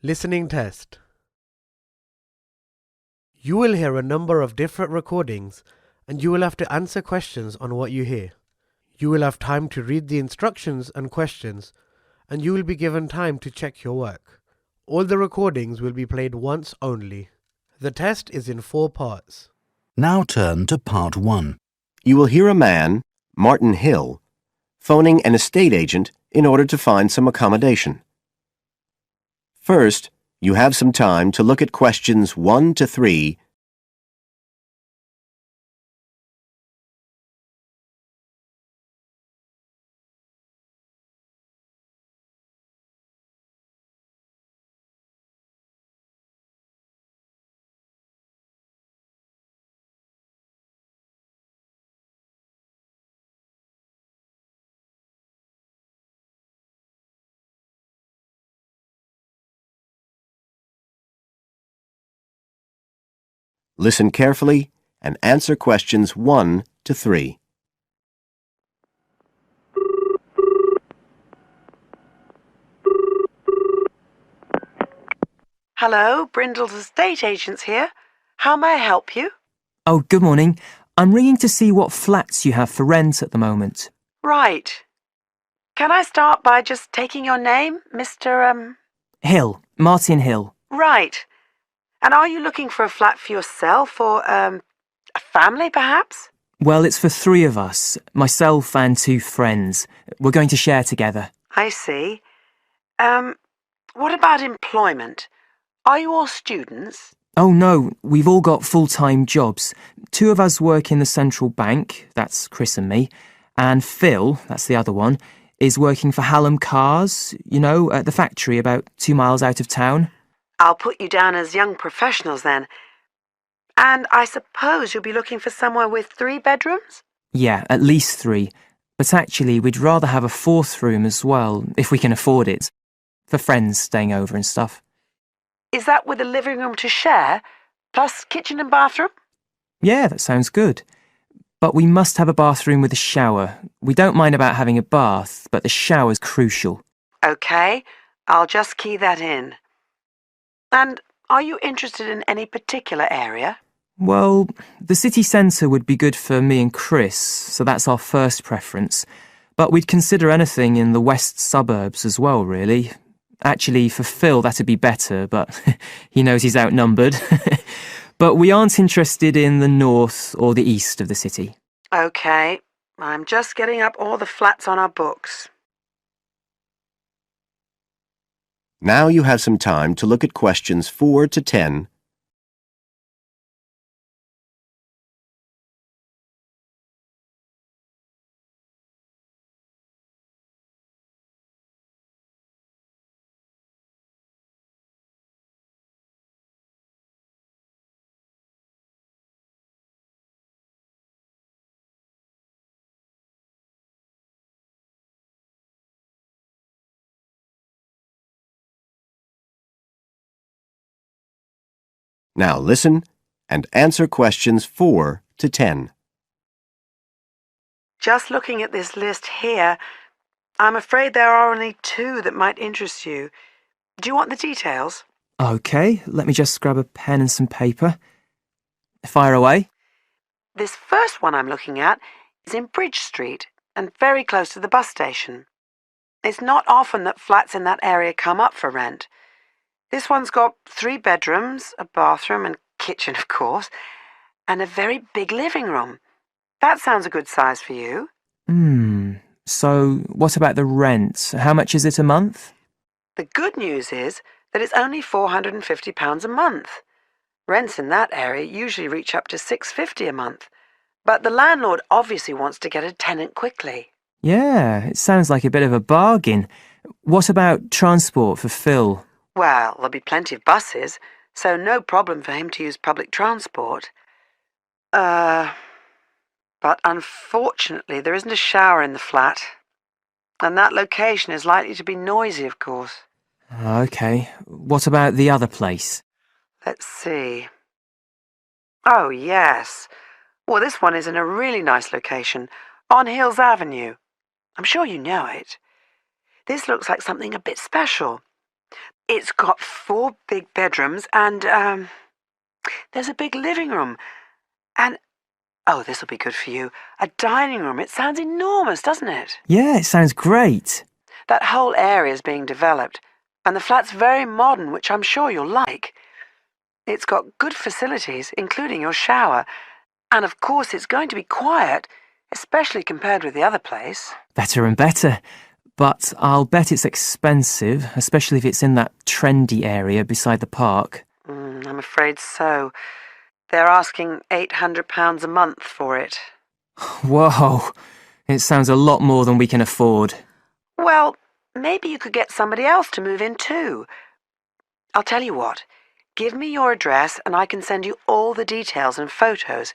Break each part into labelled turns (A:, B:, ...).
A: Listening test. You will hear a number of different recordings and you will have to answer questions on what you hear. You will have time to read the instructions and questions and you will be given time to check your work. All the recordings will be played once only. The test is in 4 parts.
B: Now turn to part 1.
C: You will hear a man, Martin Hill, phoning an estate agent in order to find some accommodation. First, you have some time to look at questions 1 to 3. Listen carefully and answer questions 1 to 3.
D: Hello, Brindle's estate agents here. How may I help you?
E: Oh, good morning. I'm ringing to see what flats you have for rent at the moment.
D: Right. Can I start by just taking your name, Mr.
E: Hill, Martin Hill.
D: Right. And are you looking for a flat for yourself or, a family, perhaps?
E: Well, it's for 3 of us, myself and 2 friends. We're going to share together.
D: I see. What about employment? Are you all students?
E: Oh no, we've all got full-time jobs. 2 of us work in the central bank, that's Chris and me, and Phil, that's the other one, is working for Hallam Cars, at the factory about 2 miles out of town.
D: I'll put you down as young professionals then. And I suppose you'll be looking for somewhere with 3 bedrooms?
E: Yeah, at least 3. But actually, we'd rather have a 4th room as well, if we can afford it. For friends staying over and stuff.
D: Is that with a living room to share, plus kitchen and bathroom?
E: Yeah, that sounds good. But we must have a bathroom with a shower. We don't mind about having a bath, but the shower's crucial.
D: OK, I'll just key that in. And are you interested in any particular area?
E: Well, the city centre would be good for me and Chris, so that's our first preference. But we'd consider anything in the west suburbs as well, really. Actually, for Phil, that'd be better, but he knows he's outnumbered. But we aren't interested in the north or the east of the city.
D: OK, I'm just getting up all the flats on our books.
C: Now you have some time to look at questions 4 to 10. Now listen and answer questions 4 to 10.
D: Just looking at this list here, I'm afraid there are only 2 that might interest you. Do you want the details?
E: OK, let me just grab a pen and some paper. Fire away.
D: This first one I'm looking at is in Bridge Street and very close to the bus station. It's not often that flats in that area come up for rent. This one's got 3 bedrooms, a bathroom and kitchen, of course, and a very big living room. That sounds a good size for you.
E: So what about the rent? How much is it a month?
D: The good news is that it's only £450 a month. Rents in that area usually reach up to £650 a month. But the landlord obviously wants to get a tenant quickly.
E: Yeah, it sounds like a bit of a bargain. What about transport for Phil?
D: Well, there'll be plenty of buses, so no problem for him to use public transport. But unfortunately there isn't a shower in the flat. And that location is likely to be noisy, of course.
E: OK, what about the other place?
D: Let's see. Oh, yes. Well, this one is in a really nice location, on Hills Avenue. I'm sure you know it. This looks like something a bit special. It's got 4 big bedrooms and, there's a big living room. And, oh, this'll be good for you, a dining room. It sounds enormous, doesn't it?
E: Yeah, it sounds great.
D: That whole area is being developed, and the flat's very modern, which I'm sure you'll like. It's got good facilities, including your shower. And of course it's going to be quiet, especially compared with the other place.
E: Better and better. But I'll bet it's expensive, especially if it's in that trendy area beside the park.
D: I'm afraid so. They're asking £800 a month for it.
E: Whoa, it sounds a lot more than we can afford.
D: Well, maybe you could get somebody else to move in too. I'll tell you what, give me your address and I can send you all the details and photos,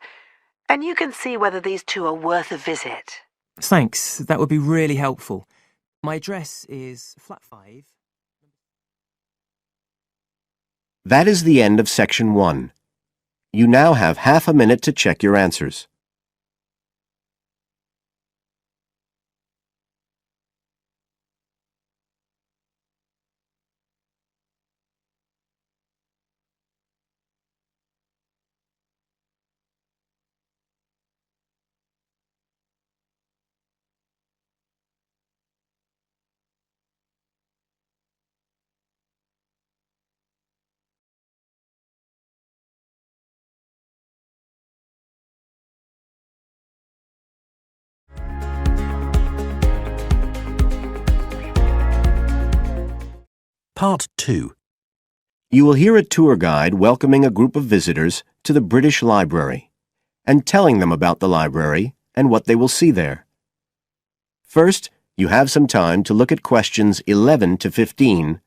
D: and you can see whether these two are worth a visit.
E: Thanks, that would be really helpful. My address is flat 5.
C: That is the end of section 1. You now have half a minute to check your answers.
B: Part 2.
C: You will hear a tour guide welcoming a group of visitors to the British Library and telling them about the library and what they will see there. First, you have some time to look at questions 11 to 15.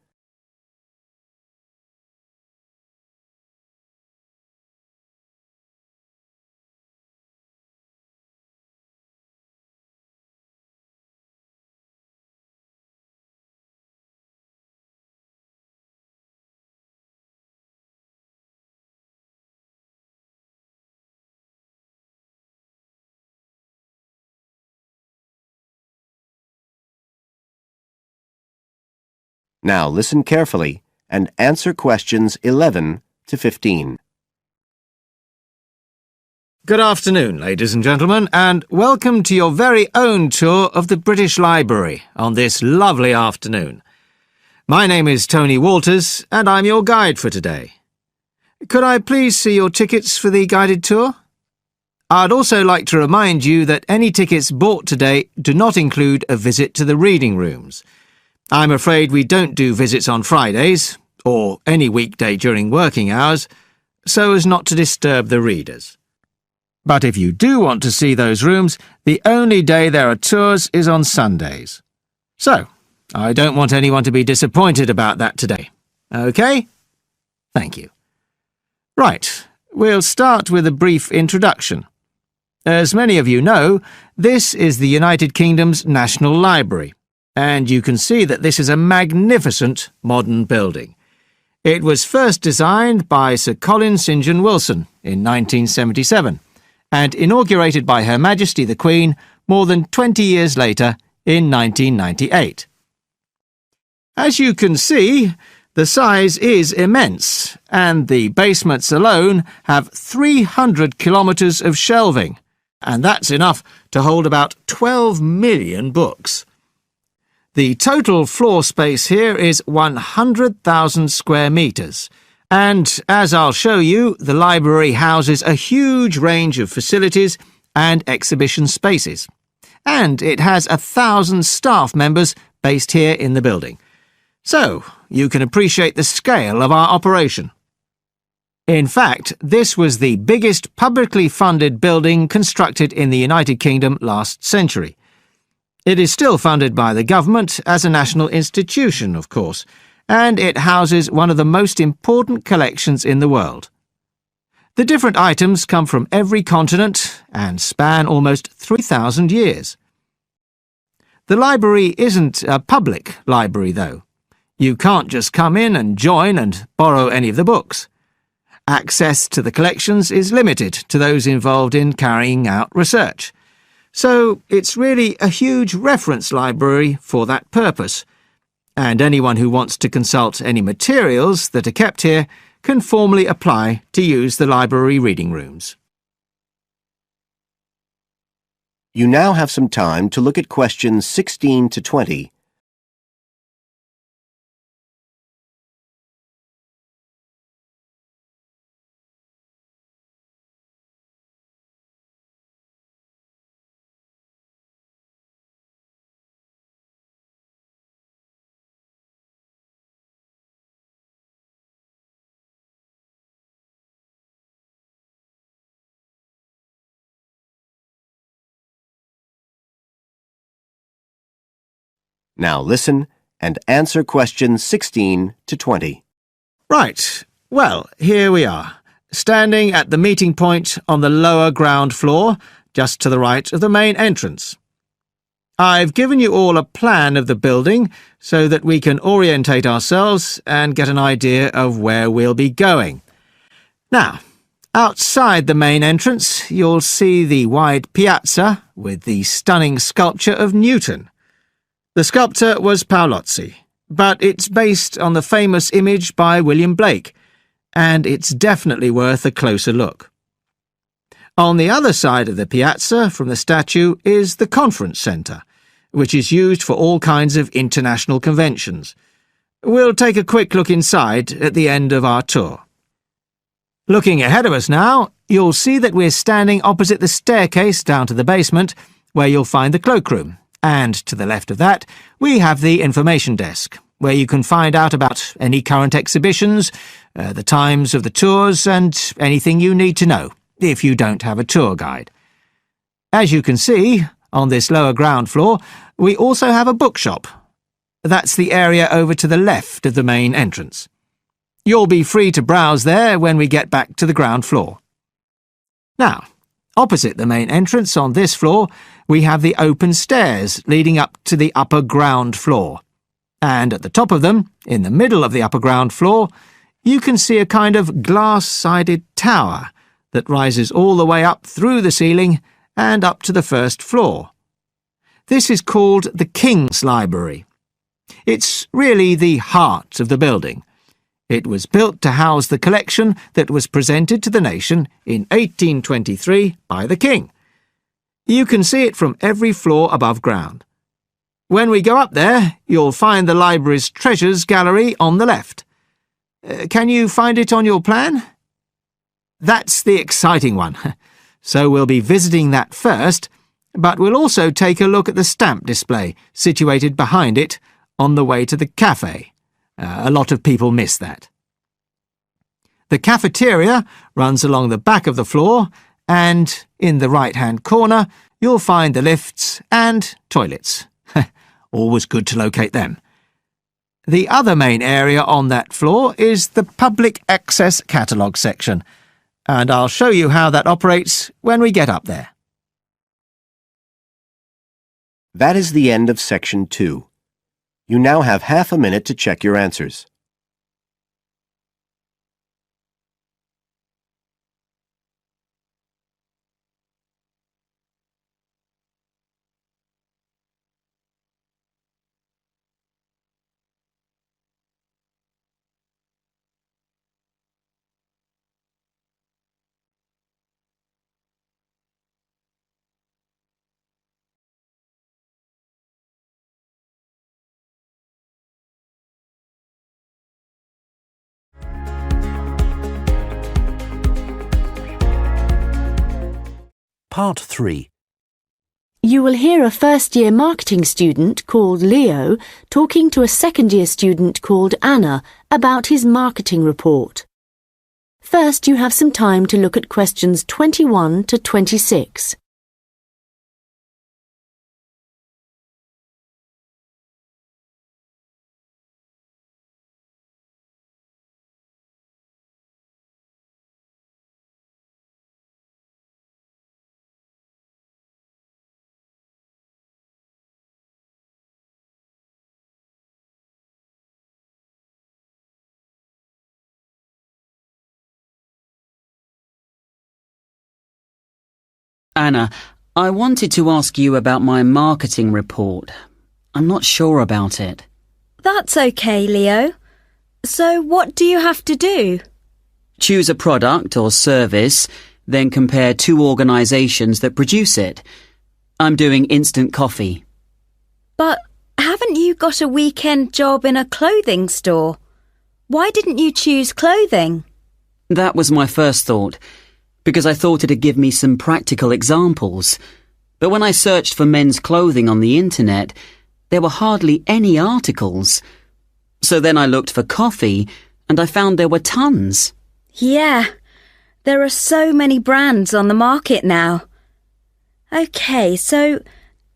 C: Now listen carefully and answer questions 11 to 15.
F: Good afternoon, ladies and gentlemen, and welcome to your very own tour of the British Library on this lovely afternoon. My name is Tony Walters, and I'm your guide for today. Could I please see your tickets for the guided tour? I'd also like to remind you that any tickets bought today do not include a visit to the reading rooms. I'm afraid we don't do visits on Fridays, or any weekday during working hours, so as not to disturb the readers. But if you do want to see those rooms, the only day there are tours is on Sundays. So, I don't want anyone to be disappointed about that today. OK? Thank you. Right, we'll start with a brief introduction. As many of you know, this is the United Kingdom's National Library, and you can see that this is a magnificent modern building. It was first designed by Sir Colin St. John Wilson in 1977, and inaugurated by Her Majesty the Queen more than 20 years later in 1998. As you can see, the size is immense, and the basements alone have 300 kilometres of shelving, and that's enough to hold about 12 million books. The total floor space here is 100,000 square metres, and, as I'll show you, the library houses a huge range of facilities and exhibition spaces. And it has 1,000 staff members based here in the building. So, you can appreciate the scale of our operation. In fact, this was the biggest publicly funded building constructed in the United Kingdom last century. It is still funded by the government as a national institution, of course, and it houses one of the most important collections in the world. The different items come from every continent and span almost 3,000 years. The library isn't a public library, though. You can't just come in and join and borrow any of the books. Access to the collections is limited to those involved in carrying out research. So it's really a huge reference library for that purpose. and anyone who wants to consult any materials that are kept here can formally apply to use the library reading rooms.
C: You now have some time to look at questions 16 to 20. Now listen and answer questions 16 to 20.
F: Right, well, here we are, standing at the meeting point on the lower ground floor, just to the right of the main entrance. I've given you all a plan of the building so that we can orientate ourselves and get an idea of where we'll be going. Now, outside the main entrance, you'll see the wide piazza with the stunning sculpture of Newton. The sculptor was Paolozzi, but it's based on the famous image by William Blake, and it's definitely worth a closer look. On the other side of the piazza from the statue is the conference centre, which is used for all kinds of international conventions. We'll take a quick look inside at the end of our tour. Looking ahead of us now, you'll see that we're standing opposite the staircase down to the basement, where you'll find the cloakroom. And to the left of that, we have the information desk, where you can find out about any current exhibitions, the times of the tours, and anything you need to know, if you don't have a tour guide. As you can see, on this lower ground floor, we also have a bookshop. That's the area over to the left of the main entrance. You'll be free to browse there when we get back to the ground floor. Now, opposite the main entrance on this floor, we have the open stairs leading up to the upper ground floor. And at the top of them, in the middle of the upper ground floor, you can see a kind of glass-sided tower that rises all the way up through the ceiling and up to the first floor. This is called the King's Library. It's really the heart of the building. It was built to house the collection that was presented to the nation in 1823 by the King. You can see it from every floor above ground. When we go up there, you'll find the library's treasures gallery on the left. Can you find it on your plan? That's the exciting one. So we'll be visiting that first, but we'll also take a look at the stamp display situated behind it on the way to the cafe. A lot of people miss that. The cafeteria runs along the back of the floor, and in the right-hand corner, you'll find the lifts and toilets. Always good to locate them. The other main area on that floor is the public access catalogue section, and I'll show you how that operates when we get up there.
C: That is the end of Section 2. You now have half a minute to check your answers.
B: Part 3.
G: You will hear a first-year marketing student called Leo talking to a second-year student called Anna about his marketing report. First, you have some time to look at questions 21 to 26.
H: Anna, I wanted to ask you about my marketing report. I'm not sure about it. That's okay, Leo. So what do you have to do?
I: Choose a product or service, then compare two organisations that produce it. I'm doing instant coffee.
H: But haven't you got a weekend job in a clothing store? Why didn't you choose clothing?
I: That was my first thought, because I thought it'd give me some practical examples. But when I searched for men's clothing on the internet, there were hardly any articles. So then I looked for coffee, and I found there were tons.
H: Yeah, there are so many brands on the market now. OK, so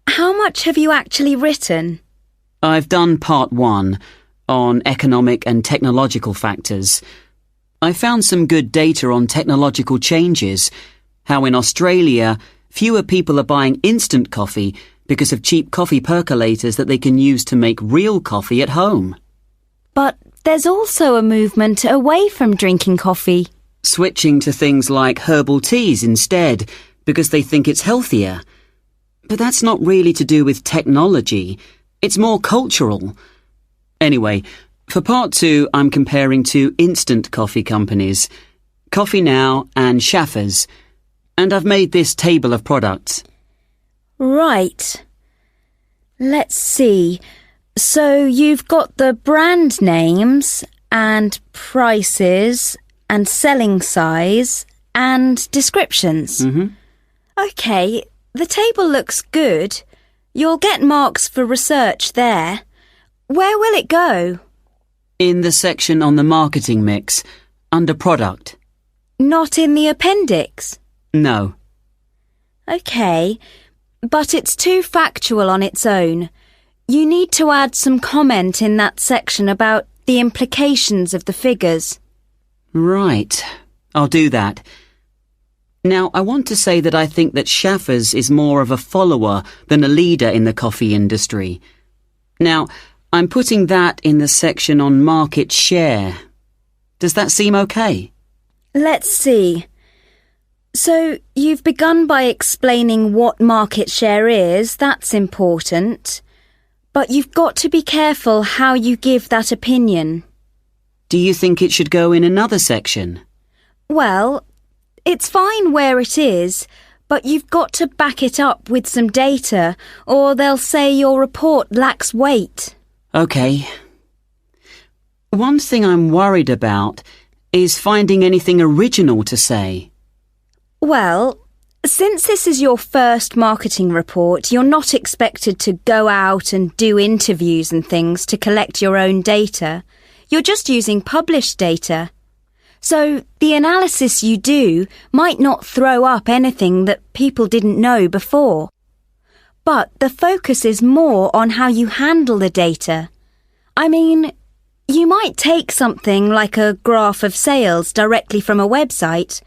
H: how much have you actually written?
I: I've done part 1 on economic and technological factors. I found some good data on technological changes, how in Australia fewer people are buying instant coffee because of cheap coffee percolators that they can use to make real coffee at home.
H: But there's also a movement away from drinking coffee.
I: Switching to things like herbal teas instead because they think it's healthier. But that's not really to do with technology. It's more cultural. Anyway, for part 2, I'm comparing two instant coffee companies, Coffee Now and Schaffers, and I've made this table of products.
H: Right. Let's see. So you've got the brand names and prices and selling size and descriptions. OK, the table looks good. You'll get marks for research there. Where will it go?
I: In the section on the marketing mix, under product.
H: Not in the appendix?
I: No.
H: OK, but it's too factual on its own. You need to add some comment in that section about the implications of the figures.
I: Right. I'll do that. Now, I want to say that I think that Schaffers is more of a follower than a leader in the coffee industry. Now, I'm putting that in the section on market share. Does that seem okay?
H: Let's see. So, you've begun by explaining what market share is. That's important. But you've got to be careful how you give that opinion.
I: Do you think it should go in another section?
H: Well, it's fine where it is, but you've got to back it up with some data, or they'll say your report lacks weight.
I: OK. One thing I'm worried about is finding anything original to say.
H: Well, since this is your first marketing report, you're not expected to go out and do interviews and things to collect your own data. You're just using published data. So the analysis you do might not throw up anything that people didn't know before. But the focus is more on how you handle the data. I mean, you might take something like a graph of sales directly from a website,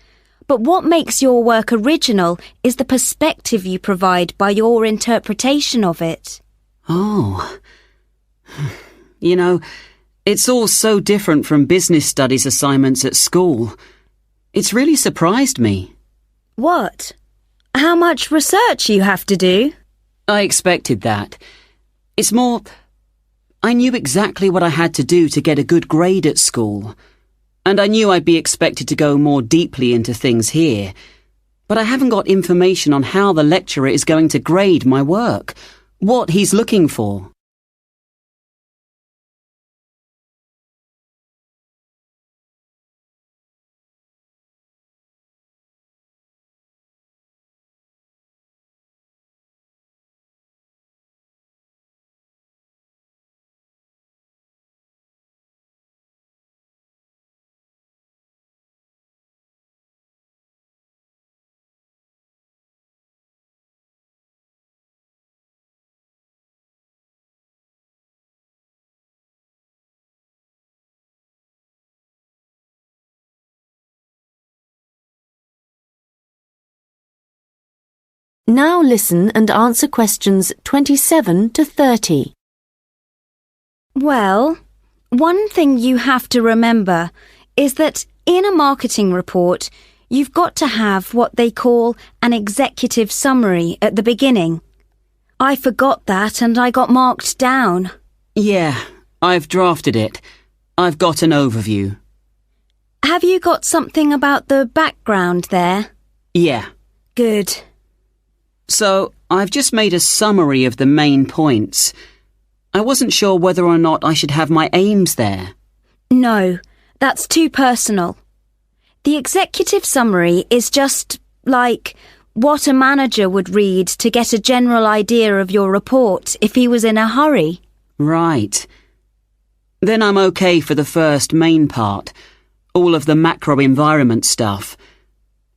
H: but what makes your work original is the perspective you provide by your interpretation of it.
I: Oh. You know, it's all so different from business studies assignments at school. It's really surprised me.
H: What? How much research you have to do?
I: I expected that. It's more, I knew exactly what I had to do to get a good grade at school. And I knew I'd be expected to go more deeply into things here. But I haven't got information on how the lecturer is going to grade my work, what he's looking for.
G: Now listen and answer questions 27 to 30.
H: Well, one thing you have to remember is that in a marketing report, you've got to have what they call an executive summary at the beginning. I forgot that and I got marked down.
I: Yeah, I've drafted it. I've got an overview.
H: Have you got something about the background there?
I: Yeah.
H: Good.
I: So, I've just made a summary of the main points. I wasn't sure whether or not I should have my aims there.
H: No, that's too personal. The executive summary is just like what a manager would read to get a general idea of your report if he was in a hurry.
I: Right. Then I'm okay for the first main part, all of the macro environment stuff.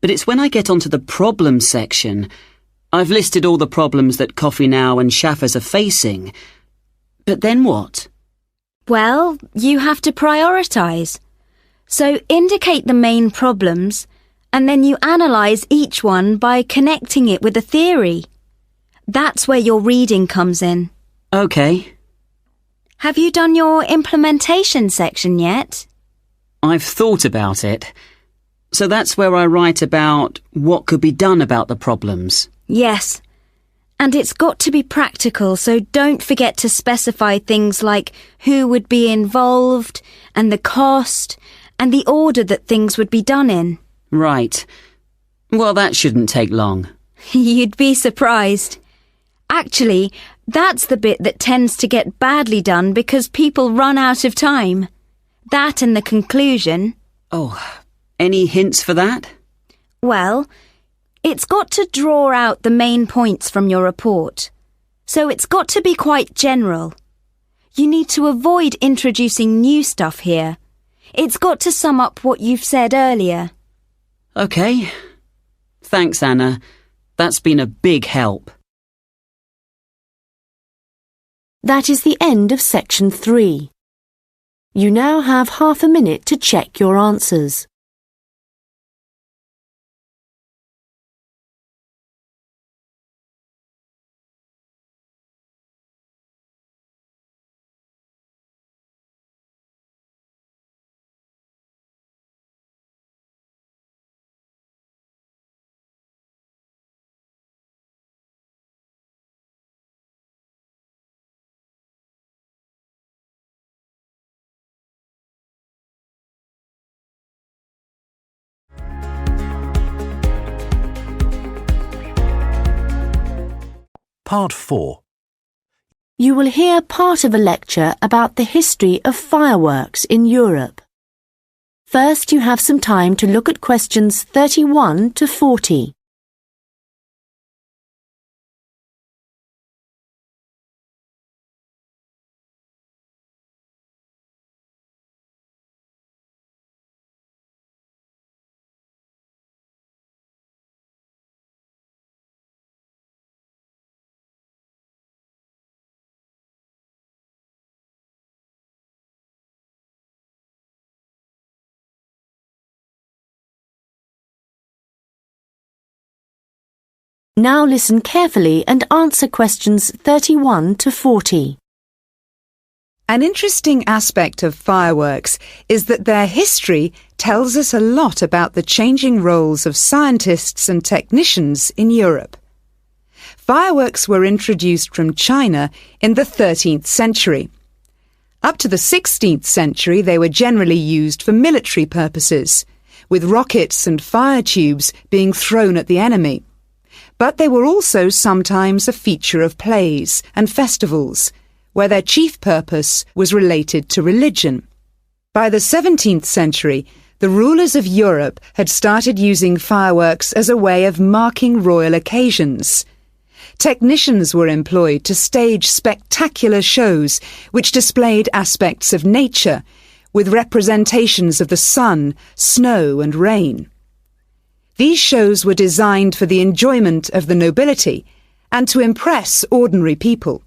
I: But it's when I get onto the problems section. I've listed all the problems that Coffee Now and Shaffers are facing. But then what?
H: Well, you have to prioritise. So indicate the main problems, and then you analyse each one by connecting it with a theory. That's where your reading comes in.
I: Okay.
H: Have you done your implementation section yet?
I: I've thought about it. So that's where I write about what could be done about the problems.
H: Yes. And it's got to be practical, so don't forget to specify things like who would be involved, and the cost, and the order that things would be done in.
I: Right. Well, that shouldn't take long.
H: You'd be surprised. Actually, that's the bit that tends to get badly done because people run out of time. That and the conclusion.
I: Oh, any hints for that?
H: Well, it's got to draw out the main points from your report. So it's got to be quite general. You need to avoid introducing new stuff here. It's got to sum up what you've said earlier.
I: Okay. Thanks, Anna. That's been a big help.
G: That is the end of section 3. You now have half a minute to check your answers.
B: Part 4.
G: You will hear part of a lecture about the history of fireworks in Europe. First, you have some time to look at questions 31 to 40. Now listen carefully and answer questions 31 to 40.
J: An interesting aspect of fireworks is that their history tells us a lot about the changing roles of scientists and technicians in Europe. Fireworks were introduced from China in the 13th century. Up to the 16th century, they were generally used for military purposes, with rockets and fire tubes being thrown at the enemy. But they were also sometimes a feature of plays and festivals, where their chief purpose was related to religion. By the 17th century, the rulers of Europe had started using fireworks as a way of marking royal occasions. Technicians were employed to stage spectacular shows which displayed aspects of nature, with representations of the sun, snow and rain. These shows were designed for the enjoyment of the nobility and to impress ordinary people.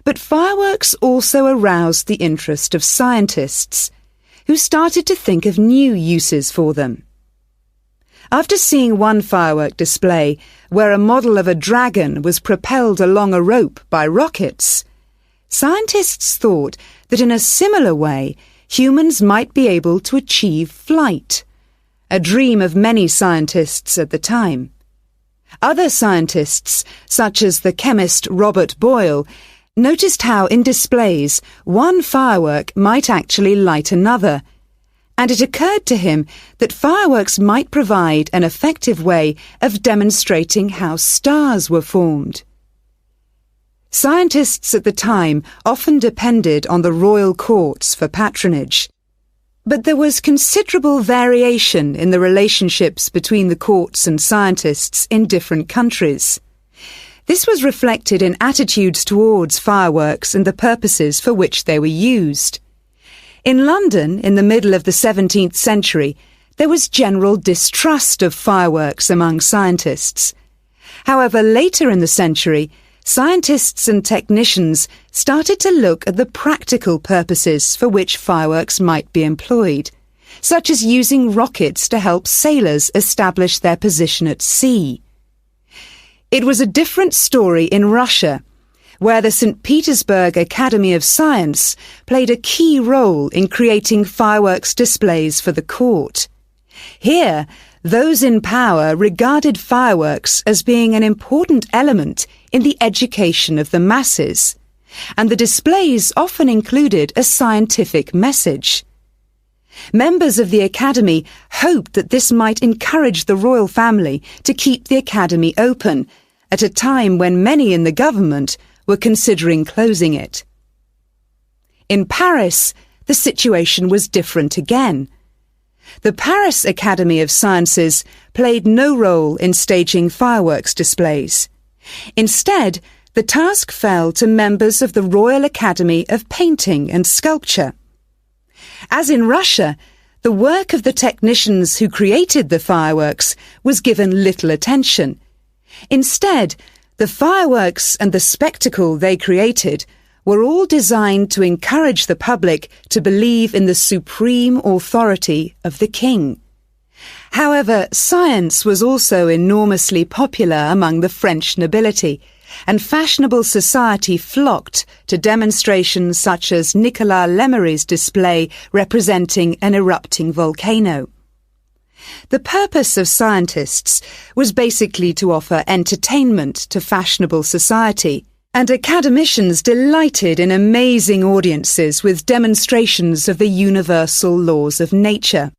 J: But fireworks also aroused the interest of scientists, who started to think of new uses for them. After seeing one firework display where a model of a dragon was propelled along a rope by rockets, scientists thought that in a similar way humans might be able to achieve flight, a dream of many scientists at the time. Other scientists, such as the chemist Robert Boyle, noticed how in displays one firework might actually light another, and it occurred to him that fireworks might provide an effective way of demonstrating how stars were formed. Scientists at the time often depended on the royal courts for patronage, but there was considerable variation in the relationships between the courts and scientists in different countries. This was reflected in attitudes towards fireworks and the purposes for which they were used. In London, in the middle of the 17th century, there was general distrust of fireworks among scientists. However, later in the century, scientists and technicians started to look at the practical purposes for which fireworks might be employed, such as using rockets to help sailors establish their position at sea. It was a different story in Russia, where the St. Petersburg Academy of Science played a key role in creating fireworks displays for the court. Here, those in power regarded fireworks as being an important element in the education of the masses, and the displays often included a scientific message. Members of the Academy hoped that this might encourage the royal family to keep the Academy open at a time when many in the government were considering closing it. In Paris, the situation was different again. The Paris Academy of Sciences played no role in staging fireworks displays. Instead, the task fell to members of the Royal Academy of Painting and Sculpture. As in Russia, the work of the technicians who created the fireworks was given little attention. Instead, the fireworks and the spectacle they created were all designed to encourage the public to believe in the supreme authority of the king. However, science was also enormously popular among the French nobility, and fashionable society flocked to demonstrations such as Nicolas Lemery's display representing an erupting volcano. The purpose of scientists was basically to offer entertainment to fashionable society, and academicians delighted in amazing audiences with demonstrations of the universal laws of nature.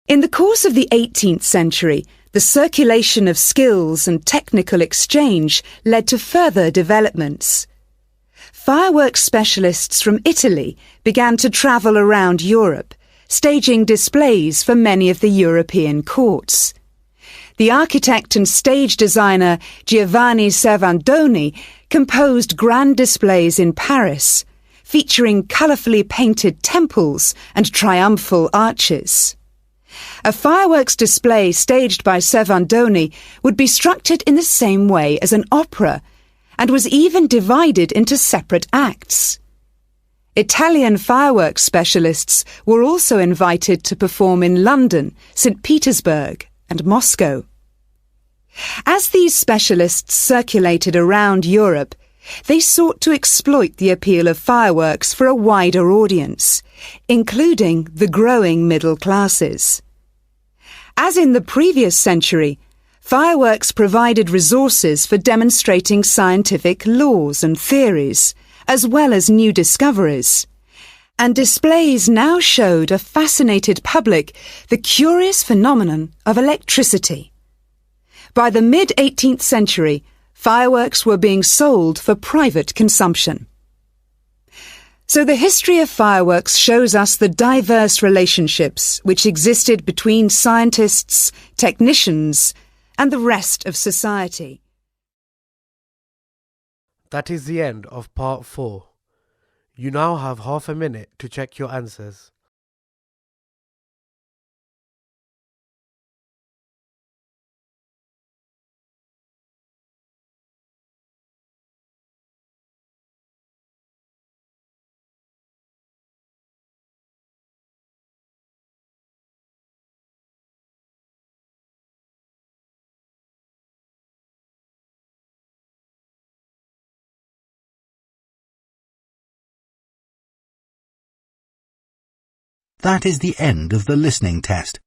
J: In the course of the 18th century, the circulation of skills and technical exchange led to further developments. Fireworks specialists from Italy began to travel around Europe, staging displays for many of the European courts. The architect and stage designer Giovanni Servandoni composed grand displays in Paris, featuring colourfully painted temples and triumphal arches. A fireworks display staged by Servandoni would be structured in the same way as an opera, and was even divided into separate acts. Italian fireworks specialists were also invited to perform in London, St. Petersburg, and Moscow. As these specialists circulated around Europe, they sought to exploit the appeal of fireworks for a wider audience, including the growing middle classes. As in the previous century, fireworks provided resources for demonstrating scientific laws and theories, as well as new discoveries, and displays now showed a fascinated public the curious phenomenon of electricity. By the mid-18th century, fireworks were being sold for private consumption. So the history of fireworks shows us the diverse relationships which existed between scientists, technicians, and the rest of society.
A: That is the end of part 4. You now have half a minute to check your answers.
B: That is the end of the listening test.